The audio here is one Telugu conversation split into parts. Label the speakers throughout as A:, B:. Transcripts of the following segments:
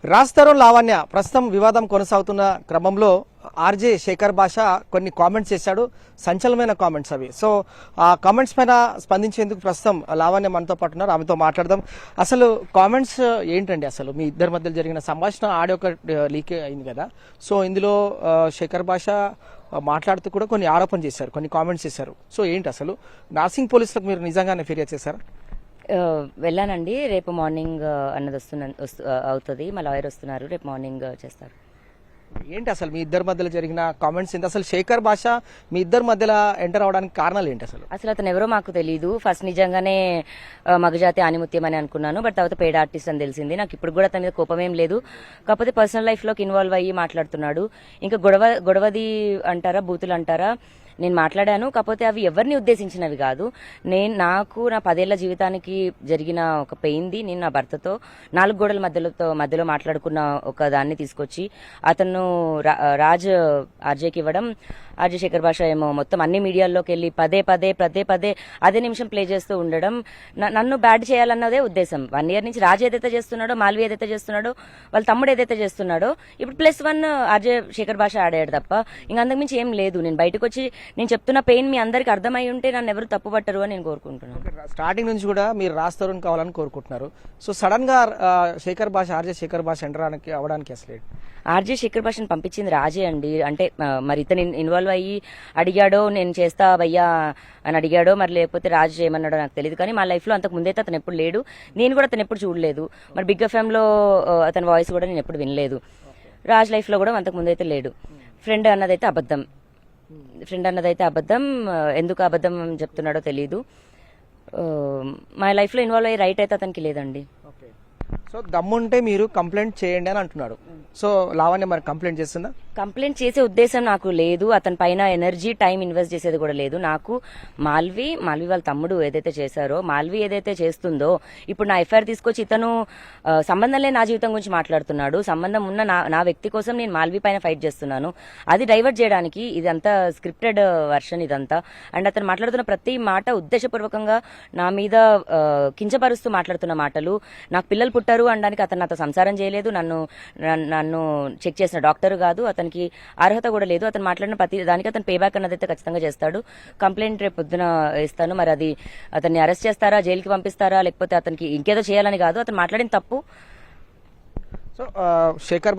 A: రాస్తారు లావణ్య ప్రస్తుతం వివాదం కొనసాగుతున్న క్రమంలో ఆర్జే శేఖర్ భాష కొన్ని కామెంట్స్ చేశాడు. సంచలనమైన కామెంట్స్ అవి. సో ఆ కామెంట్స్ పైన స్పందించేందుకు ప్రస్తుతం లావణ్య మనతో పాటు ఉన్నారు. ఆమెతో మాట్లాడదాం. అసలు కామెంట్స్ ఏంటండి? అసలు మీ ఇద్దరి మధ్య జరిగిన సంభాషణ ఆడియో ఒక లీక్ అయింది కదా. సో ఇందులో శేఖర్ భాష మాట్లాడుతూ కూడా కొన్ని ఆరోపణలు చేశారు, కొన్ని కామెంట్స్ చేశారు. సో ఏంటి అసలు నార్సింగ్ పోలీసులకు మీరు నిజంగానే ఫిర్యాదు చేశారా?
B: వెళ్ళానండి. రేపు మార్నింగ్ అన్నది అవుతుంది. మా లాయర్ వస్తున్నారు, రేపు మార్నింగ్ చేస్తారు.
A: ఏంటి అసలు మీ ఇద్దరి మధ్యలో జరిగిన కామెంట్స్ ఏంటి? అసలు శేఖర్ భాష మీ ఇద్దరి మధ్యలో ఎంటర్ అవడానికి కారణాలు ఏంటి?
B: అసలు అతను ఎవరో మాకు తెలియదు. ఫస్ట్ నిజంగానే మగజాతి ఆనిముత్యం అని అనుకున్నాను. బట్ తర్వాత పెయిడ్ ఆర్టిస్ట్ అని తెలిసింది. నాకు ఇప్పుడు కూడా అతని మీద కోపం ఏం లేదు. కాకపోతే పర్సనల్ లైఫ్ లోకి ఇన్వాల్వ్ అయ్యి మాట్లాడుతున్నాడు. ఇంకా గొడవది అంటారా, బూతులు అంటారా, నేను మాట్లాడాను. కాకపోతే అవి ఎవరిని ఉద్దేశించినవి కాదు. నాకు నా 10 ఏళ్ల జీవితానికి జరిగిన ఒక పెయింది. నేను నా భర్తతో 4 గోడల మధ్యలో మాట్లాడుకున్న ఒక దాన్ని తీసుకొచ్చి అతను రాజ్ ఆర్జేకి ఇవ్వడం, ఆర్జే శేఖర్ భాష ఏమో మొత్తం అన్ని మీడియాల్లోకి వెళ్ళి పదే అదే నిమిషం ప్లే చేస్తూ ఉండడం, నన్ను బ్యాడ్ చేయాలన్నదే ఉద్దేశం. 1 ఇయర్ నుంచి రాజ్ ఏదైతే చేస్తున్నాడో, మాల్వి ఏదైతే చేస్తున్నాడో, వాళ్ళ తమ్ముడు ఏదైతే చేస్తున్నాడో, ఇప్పుడు +1 ఆర్జే శేఖర్ భాష ఆడాడు తప్ప ఇంకా అంతకుమించి ఏం లేదు. నేను బయటకు వచ్చి నేను చెప్తున్న పెయిన్ మీ అందరికి అర్థమై ఉంటే నన్ను ఎవరు తప్పుపట్టరు అని నేను కోరుకుంటున్నాను.
A: స్టార్టింగ్ నుంచి కూడా మీరు రాస్తారు కావాలని కోరుకుంటున్నారు. సో సడన్ గా శేఖర్ భాష, ఆర్జే శేఖర్ భాష ఎంటర్ అవడానికి అసలు
B: ఆర్జే శేఖర్ భాషను పంపించింది రాజే అండి. అంటే మరి ఇతను ఇన్వాల్వ్ అయ్యి అడిగాడో, నేను చేస్తా భయ్యా అని అడిగాడో, మరి లేకపోతే రాజు చేయమన్నాడో నాకు తెలియదు. కానీ మా లైఫ్ లో అంతకు ముందైతే అతను ఎప్పుడు లేడు. నేను కూడా అతను ఎప్పుడు చూడలేదు. మరి బిగ్ ఎఫ్ఎం లో అతని వాయిస్ కూడా నేను ఎప్పుడు వినలేదు. రాజ్ లైఫ్ లో కూడా అంతకు ముందైతే లేడు. ఫ్రెండ్ అన్నదైతే అబద్ధం. ఎందుకు అబద్ధం చెప్తున్నాడో తెలీదు. మా లైఫ్ లో ఇన్వాల్వ్ అయ్యే రైట్ అయితే అతనికి లేదండి.
A: సో దమ్ముంటే మీరు కంప్లైంట్ చేయండి అని అంటున్నాడు. సో లావణ్య మరి కంప్లైంట్ చేస్తుందా?
B: కంప్లైంట్ చేసే ఉద్దేశం నాకు లేదు. అతని పైన ఎనర్జీ, టైం ఇన్వెస్ట్ చేసేది కూడా లేదు. నాకు మాల్వి వాళ్ళ తమ్ముడు ఏదైతే చేశారో, మాల్వి ఏదైతే చేస్తుందో, ఇప్పుడు నా ఎఫ్ఐఆర్ తీసుకొచ్చి ఇతను సంబంధం లేని నా జీవితం గురించి మాట్లాడుతున్నాడు. సంబంధం ఉన్న నా వ్యక్తి కోసం నేను మాల్వి పైన ఫైట్ చేస్తున్నాను. అది డైవర్ట్ చేయడానికి ఇదంతా స్క్రిప్టెడ్ వర్షన్ ఇదంతా. అండ్ అతను మాట్లాడుతున్న ప్రతి మాట ఉద్దేశపూర్వకంగా నా మీద కించపరుస్తూ మాట్లాడుతున్న మాటలు. నాకు పిల్లలు పుట్టారు అనడానికి అతను నాతో సంసారం చేయలేదు. నన్ను చెక్ చేసిన డాక్టర్ కాదు. అతనికి అర్హత కూడా లేదు. అతను మాట్లాడిన ప్రతి దానికి అతను పేబ్యాక్ అన్నదైతే ఖచ్చితంగా చేస్తాడు. కంప్లైంట్ రేపు పొద్దున ఇస్తాను. మరి అది అతన్ని అరెస్ట్ చేస్తారా, జైలుకి పంపిస్తారా, లేకపోతే అతనికి ఇంకేదో చేయాలని కాదు. అతను మాట్లాడిన తప్పు.
A: సో శేఖర్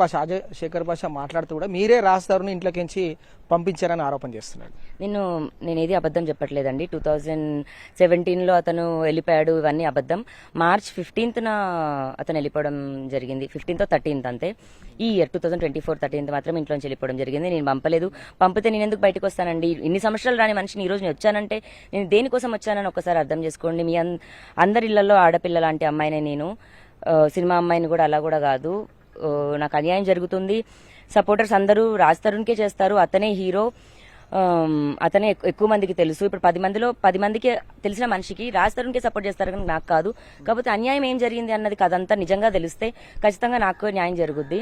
A: భాష మాట్లాడుతూ కూడా మీరే రాస్తారుని ఇంట్లోకించి పంపించారని ఆరోపణ చేస్తున్నాడు.
B: నేనేది అబద్ధం చెప్పట్లేదండి. 2017లో అతను వెళ్ళిపోయాడు, ఇవన్నీ అబద్ధం. March 15th అతను వెళ్ళిపోవడం జరిగింది. 15th or 13th అంతే. ఈ ఇయర్ 2024 13th మాత్రం ఇంట్లోంచి వెళ్ళిపోవడం జరిగింది. నేను పంపలేదు. పంపితే నేను ఎందుకు బయటకు వస్తానండి? ఇన్ని సంవత్సరాలు రాని మనిషిని ఈ రోజు నేను వచ్చానంటే నేను దేనికోసం వచ్చానని ఒకసారి అర్థం చేసుకోండి. మీ అందరి ఇళ్లలో ఆడపిల్ల లాంటి అమ్మాయినే నేను. సినిమా అమ్మాయిని కూడా అలా కూడా కాదు. నాకు అన్యాయం జరుగుతుంది. సపోర్టర్స్ అందరూ రాజ్ తరుణ్కే చేస్తారు. అతనే హీరో, అతనే ఎక్కువ మందికి తెలుసు. ఇప్పుడు 10 మందికి తెలిసిన మనిషికి రాజ్ తరుణ్కే సపోర్ట్ చేస్తారు కానీ నాకు కాదు. కాకపోతే అన్యాయం ఏం జరిగింది అన్నది కదంతా నిజంగా తెలిస్తే ఖచ్చితంగా నాకు న్యాయం జరుగుద్ది.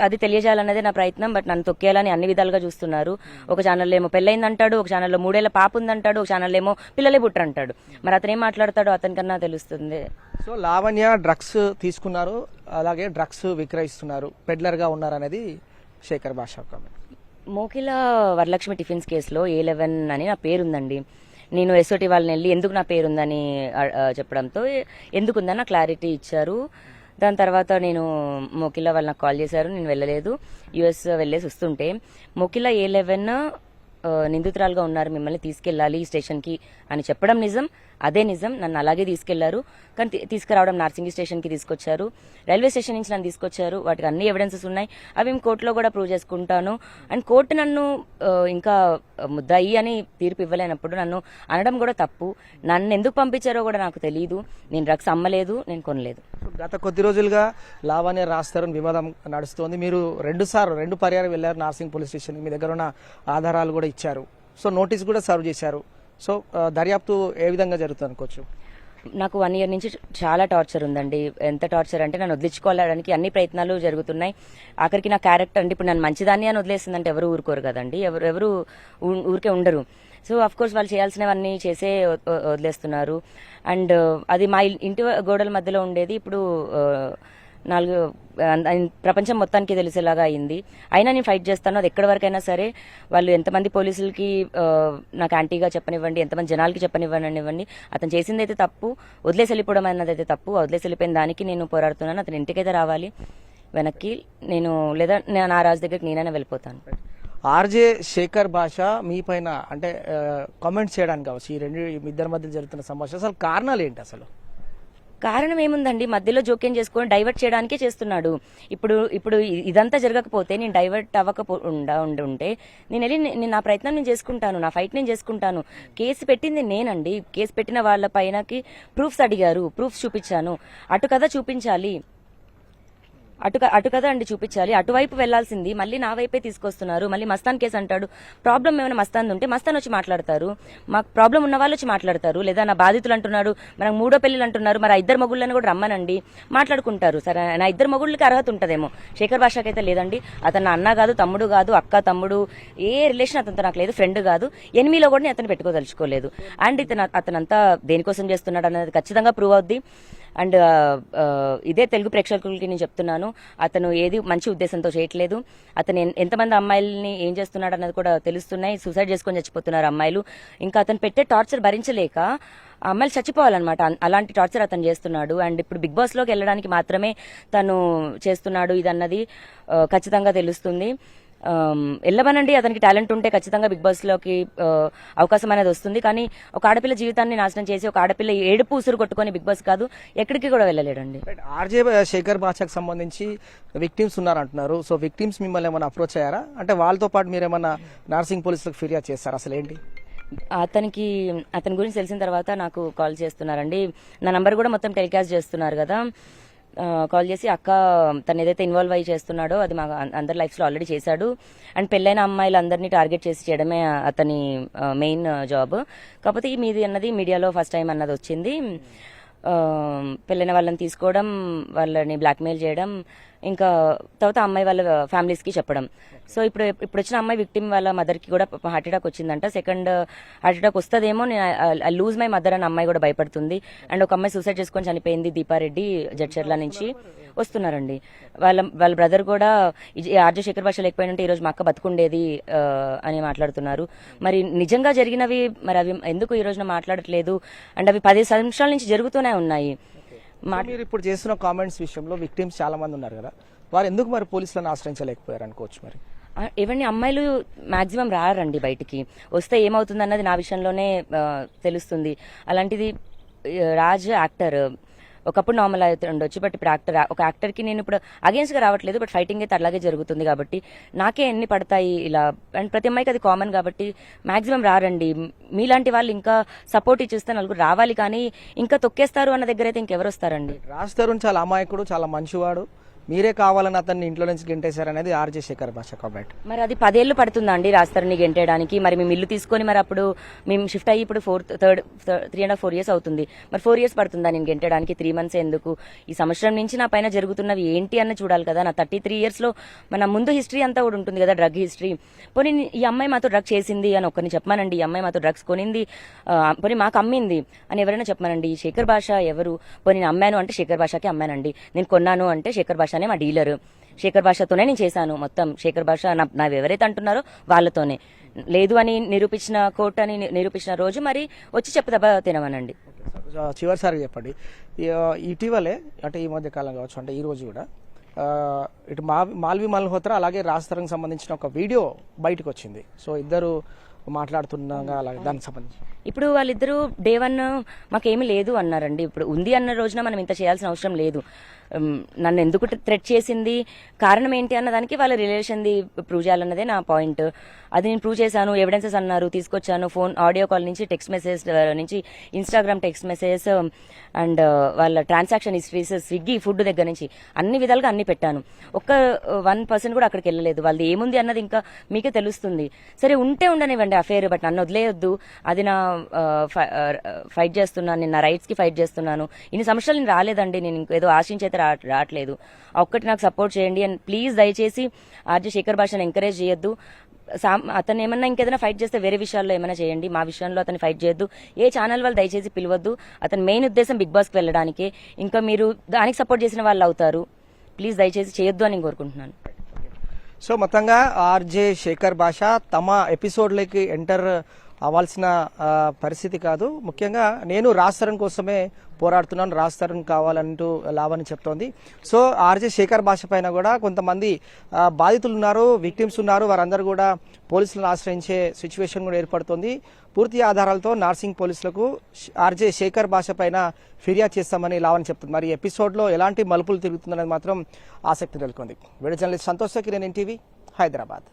B: అది తెలియజేయాలన్నదే నా ప్రయత్నం. బట్ నన్ను తొక్కేయాలని అన్ని విధాలుగా చూస్తున్నారు. ఒక ఛానల్లో ఏమో పెళ్ళైందంటాడు, ఒక ఛానల్లో 3 ఏళ్ల పాప ఉందంటాడు, ఒక ఛానల్లో ఏమో పిల్లలే పుట్టరంటాడు. మరి అతను ఏం మాట్లాడతాడో అతనికన్నా తెలుస్తుంది.
A: సో లావణ్య డ్రగ్స్ తీసుకున్నారు, అలాగే డ్రగ్స్ విక్రయిస్తున్నారు, పెడ్లర్ గా ఉన్నారు అనేది శేఖర్ భాష కామెంట్.
B: మోకిల వరలక్ష్మి టిఫిన్స్ కేసులో A11 అని నా పేరుందండి. నేను ఎస్ఓటి వాళ్ళని వెళ్ళి ఎందుకు నా పేరుందని చెప్పడంతో ఎందుకుందని నాకు క్లారిటీ ఇచ్చారు. దాని తర్వాత నేను మోకిల వాళ్ళు నాకు కాల్ చేశారు. నేను వెళ్ళలేదు. US వెళ్ళేసి వస్తుంటే మోకిల A11 నిందితురాలుగా ఉన్నారు, మిమ్మల్ని తీసుకెళ్లాలి స్టేషన్కి అని చెప్పడం నిజం. అదే నిజం. నన్ను అలాగే తీసుకెళ్లారు. కానీ తీసుకురావడం నార్సింగి స్టేషన్కి తీసుకొచ్చారు, రైల్వే స్టేషన్ నుంచి నన్ను తీసుకొచ్చారు. వాటికి అన్ని ఎవిడెన్సెస్ ఉన్నాయి. అవి కోర్టులో కూడా ప్రూవ్ చేసుకుంటాను. అండ్ కోర్టు నన్ను ఇంకా ముద్దాయి అని తీర్పు ఇవ్వలేనప్పుడు నన్ను అనడం కూడా తప్పు. నన్ను ఎందుకు పంపించారో కూడా నాకు తెలియదు. నేను డ్రగ్స్ అమ్మలేదు, నేను కొనలేదు.
A: గత కొద్ది రోజులుగా లావణ్య రాస్తారని వివాదం నడుస్తోంది. మీరు 2 పర్యాలు వెళ్లారు నార్సింగ్ పోలీస్ స్టేషన్. మీ దగ్గర ఉన్న ఆధారాలు కూడా ఇచ్చారు. సో నోటీస్ కూడా సర్వ్ చేశారు. సో దర్యాప్తు ఏ విధంగా జరుగుతుంది అనుకోవచ్చు?
B: నాకు 1 ఇయర్ నుంచి చాలా టార్చర్ ఉందండి. ఎంత టార్చర్ అంటే నన్ను వదిలించుకోవడానికి అన్ని ప్రయత్నాలు జరుగుతున్నాయి. ఆఖరికి నా క్యారెక్టర్ అంటే ఇప్పుడు నన్ను మంచిదాన్ని అని వదిలేసిందంటే ఎవరు ఊరుకోరు కదండి. ఎవరు ఊరికే ఉండరు. సో అఫ్ కోర్స్ వాళ్ళు చేయాల్సినవన్నీ చేసే వదిలేస్తున్నారు. అండ్ అది మా ఇంటి గోడల మధ్యలో ఉండేది ఇప్పుడు ప్రపంచం మొత్తానికి తెలిసేలాగా అయింది. అయినా నేను ఫైట్ చేస్తాను. అది ఎక్కడి వరకైనా సరే, వాళ్ళు ఎంతమంది పోలీసులకి నాకు యాంటీగా చెప్పనివ్వండి, ఎంతమంది జనాలకి చెప్పనివ్వండి, అతను చేసింది అయితే తప్పు, వదిలేసి వెళ్ళిపోవడం అన్నది అయితే తప్పు. వదిలేసి వెళ్ళిపోయిన దానికి నేను పోరాడుతున్నాను. అతను ఇంటికైతే రావాలి వెనక్కి, నేను లేదా నా రాజు దగ్గరికి నేనైనా వెళ్ళిపోతాను.
A: ఆర్జే శేఖర్ భాష మీ పైన అంటే కామెంట్స్ చేయడానికి కావచ్చు, మీ ఇద్దరి మధ్య జరుగుతున్న సంభాషణ అసలు కారణాలు ఏంటి? అసలు
B: కారణం ఏముందండి, మధ్యలో జోక్యం చేసుకొని డైవర్ట్ చేయడానికే చేస్తున్నాడు. ఇప్పుడు ఇదంతా జరగకపోతే, నేను డైవర్ట్ ఉంటే నేను వెళ్ళి నా ప్రయత్నం నేను చేసుకుంటాను, నా ఫైట్ నేను చేసుకుంటాను. కేసు పెట్టింది నేనండి. కేసు పెట్టిన వాళ్ళ పైనకి ప్రూఫ్స్ అడిగారు, ప్రూఫ్స్ చూపించాను. అటు కదా చూపించాలి, అటు కదా అండి చూపించాలి. అటువైపు వెళ్లాల్సింది మళ్ళీ నా వైపే తీసుకొస్తున్నారు. మళ్ళీ మస్తాన్ కేసు అంటాడు. ప్రాబ్లం ఏమైనా మస్తాన్ ఉంటే మస్తాన్ వచ్చి మాట్లాడతారు, మాకు ప్రాబ్లం ఉన్న వాళ్ళు వచ్చి మాట్లాడతారు. లేదా నా బాధితులు అంటున్నాడు, మనకు 3వ పెళ్లిలు అంటున్నారు, మరి ఆ ఇద్దరు మొగుళ్ళని కూడా రమ్మనండి, మాట్లాడుకుంటారు. సరే, నా ఇద్దరు మొగుళ్ళకి అర్హత ఉంటదేమో, శేఖర్ భాషకి అయితే లేదండి. అతను నా అన్న కాదు, తమ్ముడు కాదు, అక్క తమ్ముడు, ఏ రిలేషన్ అతనితో నాకు లేదు, ఫ్రెండ్ కాదు. ఎనిమిలో కూడా అతను పెట్టుకోదలుచుకోలేదు. అండ్ అతనంతా దేనికోసం చేస్తున్నాడు అనేది ఖచ్చితంగా ప్రూవ్ అవుద్ది. అండ్ ఇదే తెలుగు ప్రేక్షకులకి నేను చెప్తున్నాను, అతను ఏది మంచి ఉద్దేశంతో చేయట్లేదు. అతను ఎంతమంది అమ్మాయిల్ని ఏం చేస్తున్నాడు అన్నది కూడా తెలుస్తున్నాయి. సూసైడ్ చేసుకొని చచ్చిపోతున్నారు అమ్మాయిలు. ఇంకా అతను పెట్టే టార్చర్ భరించలేక అమ్మాయిలు చచ్చిపోవాలన్నమాట, అలాంటి టార్చర్ అతను చేస్తున్నాడు. అండ్ ఇప్పుడు బిగ్ బాస్ లోకి వెళ్ళడానికి మాత్రమే తను చేస్తున్నాడు ఇదన్నది ఖచ్చితంగా తెలుస్తుంది. వెళ్ళమనండి, అతనికి టాలెంట్ ఉంటే ఖచ్చితంగా బిగ్ బాస్ లోకి అవకాశం అనేది వస్తుంది. కానీ ఒక ఆడపిల్ల జీవితాన్ని నాశనం చేసి, ఒక ఆడపిల్ల ఏడుపు ఉసురు కొట్టుకొని బిగ్ బాస్ కాదు, ఎక్కడికి కూడా వెళ్ళలేడండి.
A: ఆర్జే శేఖర్ భాషకు సంబంధించి విక్టిమ్స్ ఉన్నారంటున్నారు. సో విక్టిమ్స్ మిమ్మల్ని ఏమైనా అప్రోచ్ అయ్యారా? అంటే వాళ్ళతో పాటు మీరు ఏమైనా నర్సింగ్ పోలీసులకు ఫిర్యాదు చేస్తారా? అసలు ఏంటి?
B: అతని గురించి తెలిసిన తర్వాత నాకు కాల్ చేస్తున్నారండి. నా నంబర్ కూడా మొత్తం టెలికాస్ట్ చేస్తున్నారు కదా. కాల్ చేసి, అక్క తను ఏదైతే ఇన్వాల్వ్ అయ్యి చేస్తున్నాడో అది మా అందరి లైఫ్లో ఆల్రెడీ చేశాడు. అండ్ పెళ్ళైన అమ్మాయిలందరినీ టార్గెట్ చేసి చేయడమే అతని మెయిన్ జాబ్. కాకపోతే ఈ మీది అన్నది మీడియాలో ఫస్ట్ టైం అన్నది వచ్చింది. పెళ్ళైన వాళ్ళని తీసుకోవడం, వాళ్ళని బ్లాక్మెయిల్ చేయడం, ఇంకా తర్వాత అమ్మాయి వాళ్ళ ఫ్యామిలీస్కి చెప్పడం. సో ఇప్పుడు వచ్చిన అమ్మాయి విక్టిమ్ వాళ్ళ మదర్కి కూడా హార్ట్ అటాక్ వచ్చిందంట. సెకండ్ హార్ట్ అటాక్ వస్తుందేమో, నేను లూజ్ మై మదర్ అని అమ్మాయి కూడా భయపడుతుంది. అండ్ ఒక అమ్మాయి సూసైడ్ చేసుకొని చనిపోయింది, దీపారెడ్డి జడ్చర్ల నుంచి వస్తున్నారండి. వాళ్ళ బ్రదర్ కూడా ఆర్జే శేఖర్ భాష లేకపోయినంటే ఈరోజు మా అక్క బతుకుండేది అని మాట్లాడుతున్నారు. మరి నిజంగా జరిగినవి మరి అవి ఎందుకు ఈ రోజున మాట్లాడట్లేదు? అండ్ అవి 10 సంవత్సరాల నుంచి జరుగుతూనే ఉన్నాయి.
A: మీరు ఇప్పుడు చేస్తున్న కామెంట్స్ విషయంలో విక్టిమ్స్ చాలా మంది ఉన్నారు కదా, వారు ఎందుకు మరి పోలీసులను ఆశ్రయించలేకపోయారు అనుకోవచ్చు? మరి
B: ఇవన్నీ అమ్మాయిలు మాక్సిమం రారండి బయటికి. వస్తే ఏమవుతుంది అన్నది నా విషయంలోనే తెలుస్తుంది. అలాంటిది రాజ్ యాక్టర్, ఒకప్పుడు నార్మల్ అయితే ఉండొచ్చు, బట్ ఇప్పుడు ఒక యాక్టర్కి నేను ఇప్పుడు అగేన్స్ట్ గా రావట్లేదు, బట్ ఫైటింగ్ అయితే అలాగే జరుగుతుంది కాబట్టి నాకే ఎన్ని పడతాయి ఇలా. అండ్ ప్రతి అమ్మాయికి అది కామన్ కాబట్టి మాక్సిమం రారండి. మీలాంటి వాళ్ళు ఇంకా సపోర్ట్ ఇచ్చిస్తే నలుగురు రావాలి, కానీ ఇంకా తొక్కేస్తారు అన్న దగ్గర అయితే ఇంకెవరు వస్తారండి?
A: రాజ్ తరుణ్ చాలా అమాయకుడు, చాలా మంచివాడు, మీరే కావాలని అతన్ని ఇంట్లో నుంచి గెంటేశారనేది ఆర్జే శేఖర్ భాష కామెంట్.
B: మరి అది 10 ఏళ్ళు పడుతుందండి రాజస్థాన్ని గెంటేయడానికి. మరి మేము ఇల్లు తీసుకొని మరి అప్పుడు మేము షిఫ్ట్ అయ్యి ఇప్పుడు 3.5-4 years అవుతుంది. మరి 4 years పడుతుందా నేను గెంటేయడానికి? 3 months ఎందుకు? ఈ సంవత్సరం నుంచి నా పైన జరుగుతున్నవి ఏంటి అన్న చూడాలి కదా. నా 33 years లో మన ముందు హిస్టరీ అంతా కూడా ఉంటుంది కదా, డ్రగ్ హిస్టరీ. పోనీ ఈ అమ్మాయి మాతో డ్రగ్ చేసింది అని ఒక్కరిని చెప్పమానండి, ఈ అమ్మాయి మాతో డ్రగ్స్ కొనింది, పోనీ మాకు అమ్మింది అని ఎవరైనా చెప్పమానండి. శేఖర్ భాష ఎవరు? పోనీ నేను అమ్మాను అంటే శేఖర్ భాషకి అమ్మానండి, నేను కొన్నాను అంటే శేఖర్ భాష మా డీలర్, శేఖర్ భాషతోనే నేను చేశాను మొత్తం. శేఖర్ భాష నా ఎవరైతే అంటున్నారో వాళ్ళతోనే. లేదు అని నిరూపించిన కోర్టు అని నిరూపించిన రోజు మరి వచ్చి చెప్పదబ్బా తినమనండి.
A: చివరిసారి చెప్పండి, ఇటీవలే అంటే ఈ మధ్య కాలం కావచ్చు, అంటే ఈ రోజు కూడా ఇటు మాల్వి మల్హోత్రా అలాగే రాజ్ తరుణ్కి సంబంధించిన ఒక వీడియో బయటకు వచ్చింది. సో ఇద్దరు మాట్లాడుతున్నాగా, అలాగే దానికి సంబంధించి
B: ఇప్పుడు వాళ్ళిద్దరూ డే 1 మాకేమీ లేదు అన్నారండి. ఇప్పుడు ఉంది అన్న రోజున మనం ఇంత చేయాల్సిన అవసరం లేదు. నన్ను ఎందుకు థ్రెట్ చేసింది, కారణం ఏంటి అన్న దానికి వాళ్ళ రిలేషన్ది ప్రూవ్ చేయాలన్నదే నా పాయింట్. అది నేను ప్రూవ్ చేశాను, ఎవిడెన్సెస్ అన్నారు, తీసుకొచ్చాను. ఫోన్ ఆడియో కాల్ నుంచి, టెక్స్ట్ మెసేజ్ నుంచి, ఇన్స్టాగ్రామ్ టెక్స్ట్ మెసేజ్ అండ్ వాళ్ళ ట్రాన్సాక్షన్ హిస్టరీస్, స్విగ్గీ ఫుడ్ దగ్గర నుంచి అన్ని విధాలుగా అన్ని పెట్టాను. ఒక్క 1% కూడా అక్కడికి వెళ్ళలేదు. వాళ్ళది ఏముంది అన్నది ఇంకా మీకే తెలుస్తుంది. సరే ఉంటే ఉండనివ్వండి అఫేర్, బట్ నన్ను వదిలేయొద్దు. అది నా ఫైట్ చేస్తున్నాను, నేను నా రైట్స్ కి ఫైట్ చేస్తున్నాను. ఇన్ని సంవత్సరాలు నేను రాలేదండి, నేను ఏదో ఆశించి అయితే రావట్లేదు. ఒక్కటి నాకు సపోర్ట్ చేయండి అండ్ ప్లీజ్ దయచేసి ఆర్జే శేఖర్ భాషను ఎంకరేజ్ చేయొద్దు. అతను ఏమన్నా ఇంకేదైనా ఫైట్ చేస్తే వేరే విషయాల్లో ఏమైనా చేయండి, మా విషయంలో అతను ఫైట్ చేయొద్దు. ఏ ఛానల్ వాళ్ళు దయచేసి పిలవద్దు. అతని మెయిన్ ఉద్దేశం బిగ్ బాస్కి వెళ్ళడానికి. ఇంకా మీరు దానికి సపోర్ట్ చేసిన వాళ్ళు అవుతారు. ప్లీజ్ దయచేసి చేయొద్దు అని నేను కోరుకుంటున్నాను.
A: సో మొత్తంగా ఆర్జే శేఖర్ భాష తమ ఎపిసోడ్లోకి ఎంటర్ అవ్వాల్సిన పరిస్థితి కాదు. ముఖ్యంగా నేను రాజ్ తరుణ్ కోసమే పోరాడుతున్నాను, రాజ్ తరుణ్ కావాలంటూ లావణ్య చెప్తోంది. సో ఆర్జే శేఖర్ భాష పైన కూడా కొంతమంది బాధితులు ఉన్నారు, విక్టిమ్స్ ఉన్నారు. వారందరూ కూడా పోలీసులను ఆశ్రయించే సిచ్యువేషన్ కూడా ఏర్పడుతోంది. పూర్తి ఆధారాలతో నార్సింగ్ పోలీసులకు ఆర్జే శేఖర్ భాష పైన ఫిర్యాదు చేస్తామని లావణ్య చెప్తుంది. మరి ఎపిసోడ్లో ఎలాంటి మలుపులు తిరుగుతుందనేది మాత్రం ఆసక్తి నెలకొంది. వీడియో జర్నలిస్ట్ సంతోష్ కి, నేను ఎన్టీవీ, హైదరాబాద్.